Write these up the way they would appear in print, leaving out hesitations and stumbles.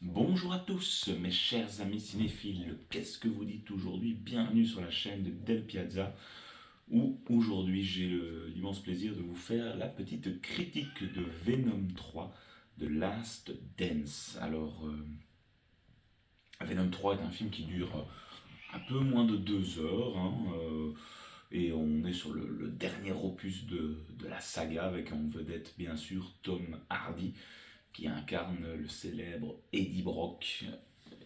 Bonjour à tous, mes chers amis cinéphiles. Qu'est-ce que vous dites aujourd'hui? Bienvenue sur la chaîne de Del Piazza, où aujourd'hui j'ai l'immense plaisir de vous faire la petite critique de Venom 3 de Last Dance. Alors, Venom 3 est un film qui dure un peu moins de 2 heures, et on est sur le dernier opus de la saga, avec en vedette bien sûr Tom Hardy, qui incarne le célèbre Eddie Brock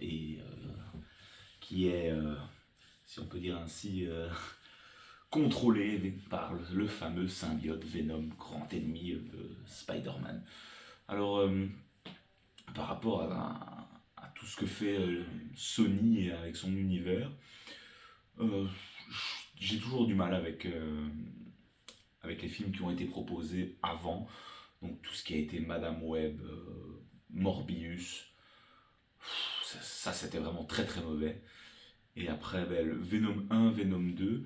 et qui est, si on peut dire ainsi, contrôlé par le fameux symbiote Venom, grand ennemi de Spider-Man. Alors, par rapport à tout ce que fait Sony avec son univers, euh, j'ai toujours du mal avec les films qui ont été proposés avant. Donc tout ce qui a été Madame Web, Morbius, ça c'était vraiment très très mauvais. Et après, ben, le Venom 1, Venom 2,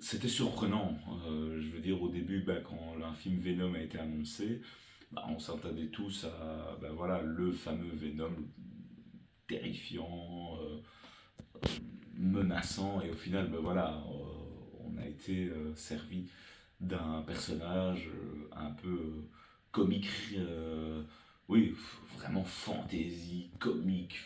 c'était surprenant. Je veux dire, au début, ben, quand un film Venom a été annoncé, ben, on s'attendait tous à ben, voilà, le fameux Venom terrifiant, menaçant, et au final, ben, voilà, on a été servi d'un personnage un peu comique, oui, vraiment fantasy, comique,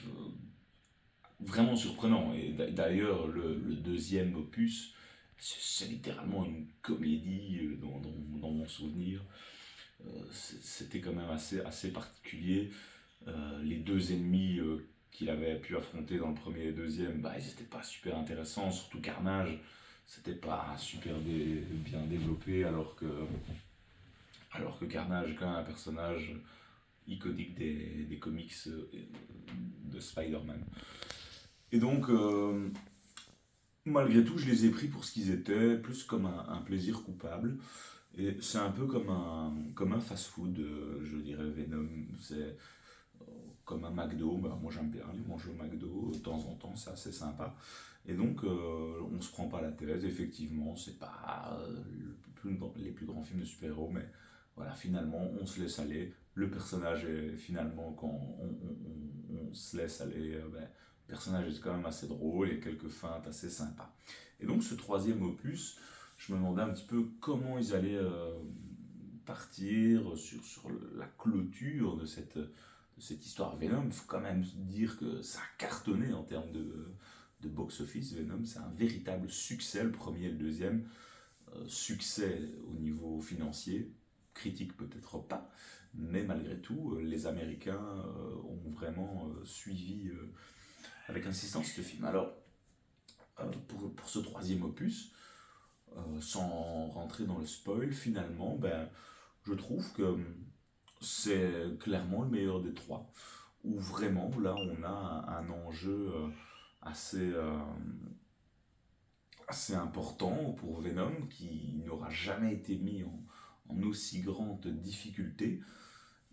vraiment surprenant. Et d'ailleurs, le deuxième opus, c'est littéralement une comédie dans mon souvenir. C'était quand même assez particulier. Les deux ennemis qu'il avait pu affronter dans le premier et le deuxième, bah, ils n'étaient pas super intéressants, surtout Carnage. C'était pas super bien développé, alors que Carnage est quand même un personnage iconique des comics de Spider-Man. Et donc, malgré tout, je les ai pris pour ce qu'ils étaient, plus comme un plaisir coupable. Et c'est un peu comme un fast-food, je dirais Venom. C'est comme un McDo. Bah, moi, j'aime bien aller manger au McDo de temps en temps, c'est assez sympa. Et donc, on se prend pas la tête. Effectivement, c'est pas les plus grands films de super-héros, mais voilà, finalement, on se laisse aller. Le personnage est finalement, quand on se laisse aller, ben, le personnage est quand même assez drôle, il y a quelques feintes assez sympas. Et donc, ce troisième opus, je me demandais un petit peu comment ils allaient partir sur la clôture de cette histoire Venom. Il faut quand même dire que ça a cartonné en termes de box-office. Venom, c'est un véritable succès, le premier et le deuxième. Succès au niveau financier, critique peut-être pas, mais malgré tout, les Américains ont vraiment suivi avec insistance ce film. Alors, pour ce troisième opus, sans rentrer dans le spoil, finalement, ben, je trouve que c'est clairement le meilleur des trois. Où vraiment, là, on a un enjeu assez, assez important pour Venom qui n'aura jamais été mis en aussi grande difficulté.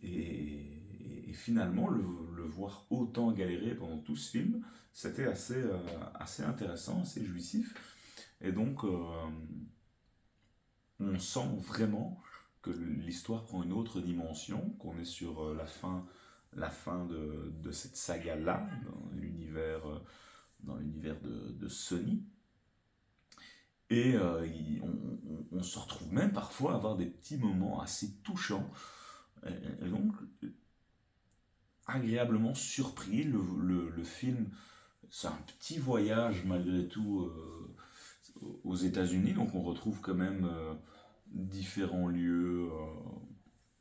Et finalement, le voir autant galérer pendant tout ce film, c'était assez intéressant, assez jouissif. Et donc, on sent vraiment que l'histoire prend une autre dimension, qu'on est sur la fin de cette saga-là, dans l'univers de Sony. Et on se retrouve même parfois à avoir des petits moments assez touchants. Et donc, agréablement surpris, le film, c'est un petit voyage malgré tout aux États-Unis, donc on retrouve quand même différents lieux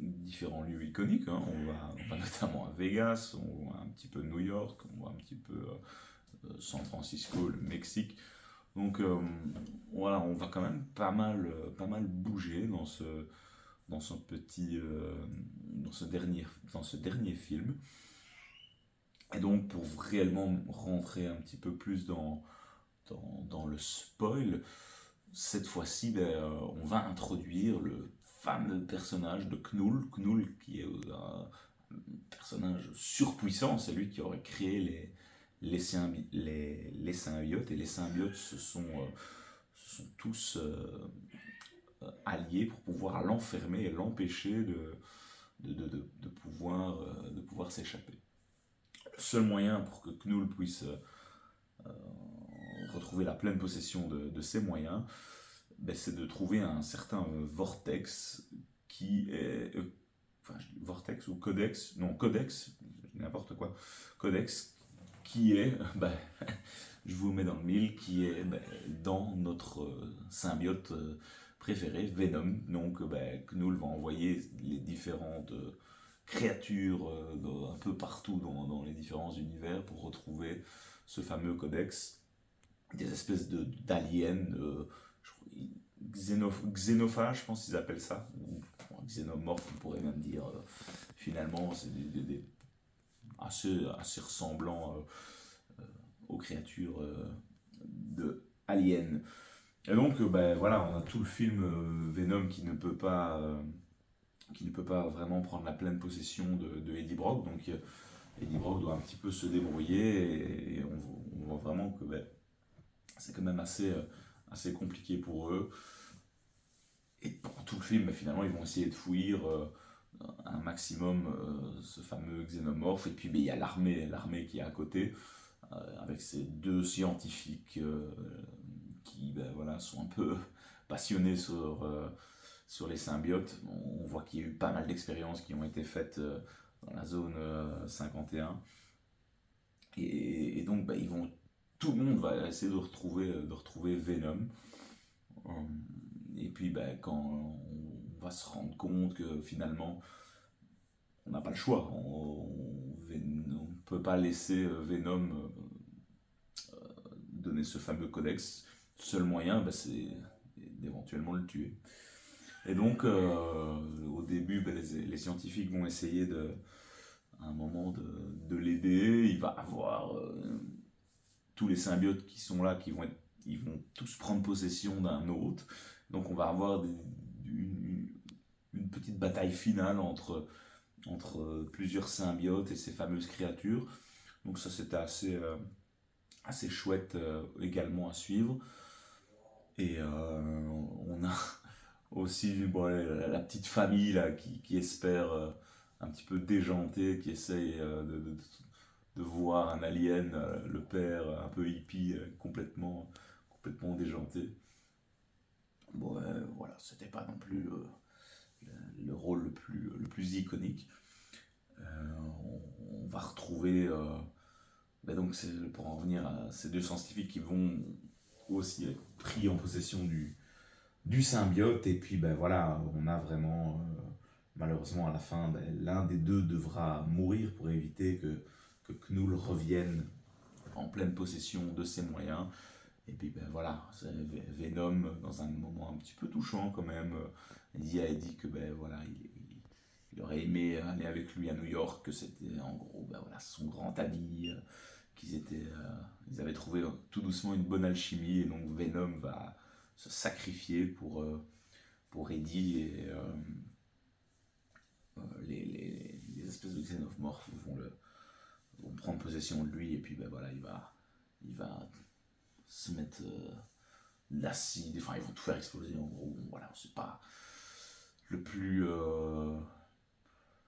iconiques, hein. On va notamment à Vegas, on voit un petit peu New York, on voit un petit peu San Francisco, le Mexique. Donc voilà, on va quand même pas mal bouger dans ce petit, dans ce dernier film. Et donc pour réellement rentrer un petit peu plus dans le spoil, cette fois-ci, ben, on va introduire le fameux personnage de Knull. Knull qui est un personnage surpuissant, c'est lui qui aurait créé les symbiotes. Et les symbiotes, ce sont tous alliés pour pouvoir l'enfermer et l'empêcher de pouvoir s'échapper. le seul moyen pour que Knull puisse retrouver la pleine possession de ses moyens, ben, c'est de trouver un certain vortex qui est. Enfin, je dis vortex ou codex, non, codex, n'importe quoi, codex, qui est, ben, je vous mets dans le mille, qui est ben, dans notre symbiote préféré, Venom. Donc, ben, Knull va envoyer les différentes créatures un peu partout dans les différents univers pour retrouver ce fameux codex. Des espèces d'aliens, xénophages, je pense qu'ils appellent ça, ou xénomorphes, on pourrait même dire. Finalement, c'est assez ressemblant aux créatures de Alien. Et donc, ben, voilà, on a tout le film Venom qui ne peut pas vraiment prendre la pleine possession de Eddie Brock. Donc, Eddie Brock doit un petit peu se débrouiller et on voit vraiment que ben, c'est quand même assez compliqué pour eux. Et pendant tout le film, ben, finalement, ils vont essayer de fuir un maximum ce fameux xénomorphe. Et puis, ben, il y a l'armée qui est à côté, avec ces deux scientifiques qui ben, voilà, sont un peu passionnés sur les symbiotes. On voit qu'il y a eu pas mal d'expériences qui ont été faites dans la zone 51. Et donc, bah, tout le monde va essayer de retrouver Venom. Et puis, bah, quand on va se rendre compte que finalement, on n'a pas le choix. On ne peut pas laisser Venom donner ce fameux codex. Le seul moyen, bah, c'est d'éventuellement le tuer. Et donc, au début, bah, les scientifiques vont essayer à un moment de l'aider. Il va avoir tous les symbiotes qui sont là, ils vont tous prendre possession d'un autre. Donc, on va avoir une petite bataille finale entre plusieurs symbiotes et ces fameuses créatures. Donc, ça, c'était assez chouette également à suivre. Et on a aussi bon, la petite famille là, qui espère un petit peu déjanter, qui essaye de voir un alien, le père un peu hippie, complètement déjanté. Bon, voilà, c'était pas non plus le rôle le plus iconique. On va retrouver, ben donc pour en revenir à ces deux scientifiques qui vont aussi être pris en possession du symbiote, et puis ben voilà, on a vraiment malheureusement à la fin, ben, l'un des deux devra mourir pour éviter que Knull revienne en pleine possession de ses moyens. Et puis ben voilà, Venom, dans un moment un petit peu touchant quand même, dit à Eddie que ben voilà, il aurait aimé aller avec lui à New York, que c'était en gros ben voilà, son grand ami, ils avaient trouvé tout doucement une bonne alchimie, et donc Venom va se sacrifier pour Eddie, et les espèces de xénomorphes vont prendre possession de lui, et puis ben voilà, il va se mettre de l'acide, enfin ils vont tout faire exploser en gros. Voilà, c'est pas le plus.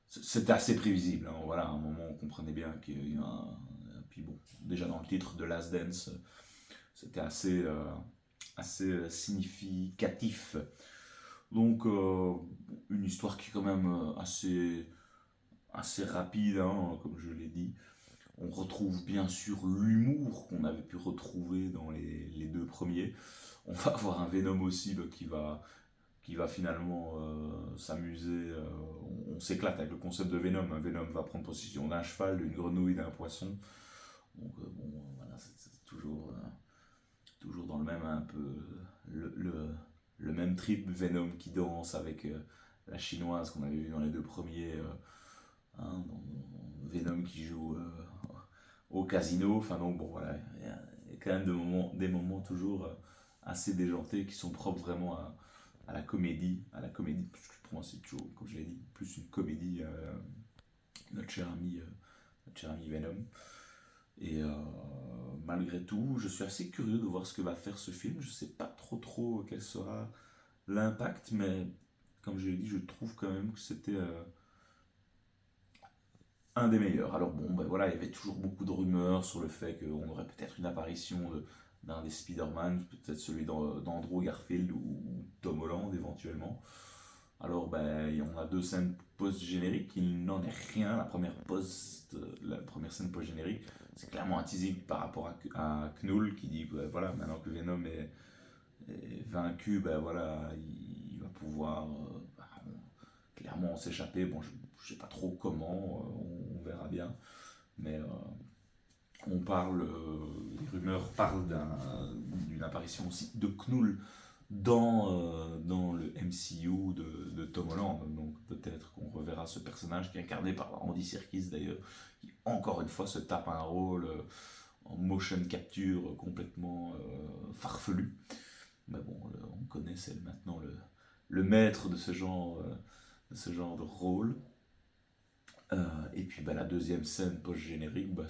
C'était assez prévisible, hein. Voilà, à un moment on comprenait bien qu'il y a un. Puis bon, déjà dans le titre de Last Dance, c'était assez significatif. Donc une histoire qui est quand même assez rapide, hein, comme je l'ai dit. On retrouve bien sûr l'humour qu'on avait pu retrouver dans les deux premiers. On va avoir un Venom aussi bah, qui va finalement s'amuser. On s'éclate avec le concept de Venom. Un Venom va prendre possession d'un cheval, d'une grenouille, d'un poisson. Donc bon, voilà, c'est toujours dans le même un peu le même trip. Venom qui danse avec la chinoise qu'on avait vu dans les deux premiers. Hein, Venom qui joue au casino. Enfin donc bon voilà, il y a quand même des moments toujours assez déjantés qui sont propres vraiment à la comédie. Parce que pour moi c'est toujours, comme je l'ai dit, plus une comédie. Notre cher ami Venom. Et malgré tout, je suis assez curieux de voir ce que va faire ce film. Je sais pas trop quel sera l'impact, mais comme je l'ai dit, je trouve quand même que c'était un des meilleurs. Alors bon, ben voilà, il y avait toujours beaucoup de rumeurs sur le fait qu'on aurait peut-être une apparition d'un des Spider-Man, peut-être celui d'Andrew Garfield ou Tom Holland éventuellement. Alors ben, on a deux scènes post-génériques, il n'en est rien. La première scène post-générique, c'est clairement un teasing par rapport à Knull qui dit, ben, voilà, maintenant que Venom est vaincu, ben voilà, il va pouvoir clairement s'échapper. Bon, je ne sais pas trop comment, on verra bien. Mais les rumeurs parlent d'une apparition aussi de Knull dans le MCU de Tom Holland. Donc peut-être qu'on reverra ce personnage qui est incarné par Andy Serkis d'ailleurs, qui encore une fois se tape un rôle en motion capture complètement farfelu. Mais bon, on connaît, c'est maintenant le maître de ce genre de rôle. Et puis bah, la deuxième scène post-générique, bah,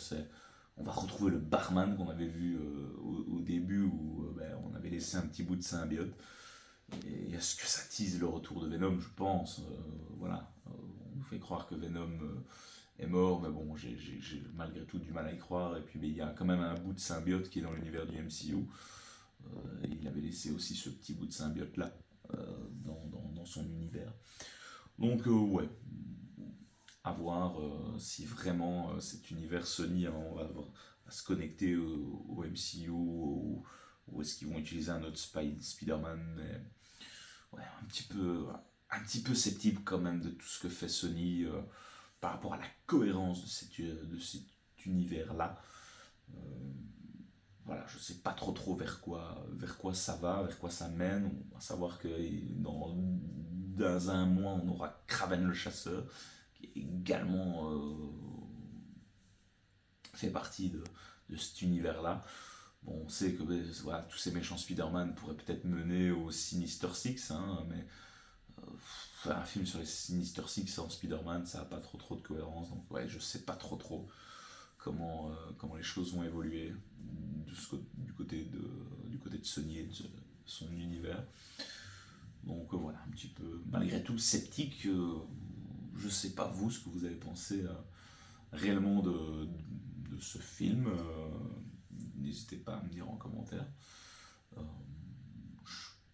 on va retrouver le barman qu'on avait vu au début où bah, on avait laissé un petit bout de symbiote. Et est-ce que ça tease le retour de Venom? Je pense. Voilà. On nous fait croire que Venom est mort, mais bon, j'ai malgré tout du mal à y croire. Et puis il y a quand même un bout de symbiote qui est dans l'univers du MCU. Il avait laissé aussi ce petit bout de symbiote là dans son univers. Donc ouais, à voir si vraiment cet univers Sony va se connecter au MCU ou est-ce qu'ils vont utiliser un autre Spider-Man. Mais ouais, un petit peu sceptique quand même de tout ce que fait Sony par rapport à la cohérence de cet univers-là. Euh, voilà, je sais pas trop vers quoi ça va, vers quoi ça mène. On va savoir que dans un mois, on aura Kraven le chasseur, qui également fait partie de cet univers-là. Bon, on sait que voilà, tous ces méchants Spider-Man pourraient peut-être mener au Sinister Six, hein, mais faire un film sur les Sinister Six sans Spider-Man, ça n'a pas trop de cohérence. Donc ouais, je sais pas trop comment les choses vont évoluer du côté de Sony et de son univers. Donc voilà, un petit peu, malgré tout, sceptique. Je sais pas vous ce que vous avez pensé réellement de ce film. N'hésitez pas à me dire en commentaire. Euh,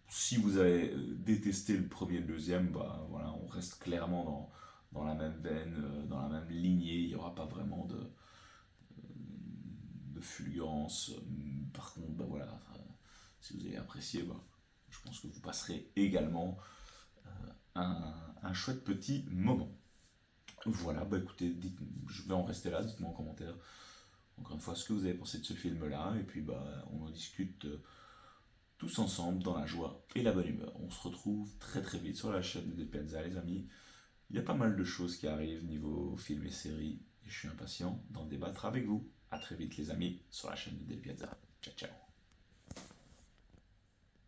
si vous avez détesté le premier et le deuxième, bah voilà, on reste clairement dans la même veine, dans la même lignée. Il n'y aura pas vraiment de fulgurance. Par contre, bah voilà, si vous avez apprécié, bah, je pense que vous passerez également un chouette petit moment. Voilà, bah écoutez, je vais en rester là, dites-moi en commentaire encore une fois ce que vous avez pensé de ce film-là, et puis bah on en discute tous ensemble dans la joie et la bonne humeur. On se retrouve très très vite sur la chaîne de Del Piazza, les amis. Il y a pas mal de choses qui arrivent niveau films et séries, et je suis impatient d'en débattre avec vous. A très vite les amis sur la chaîne de Del Piazza. Ciao ciao.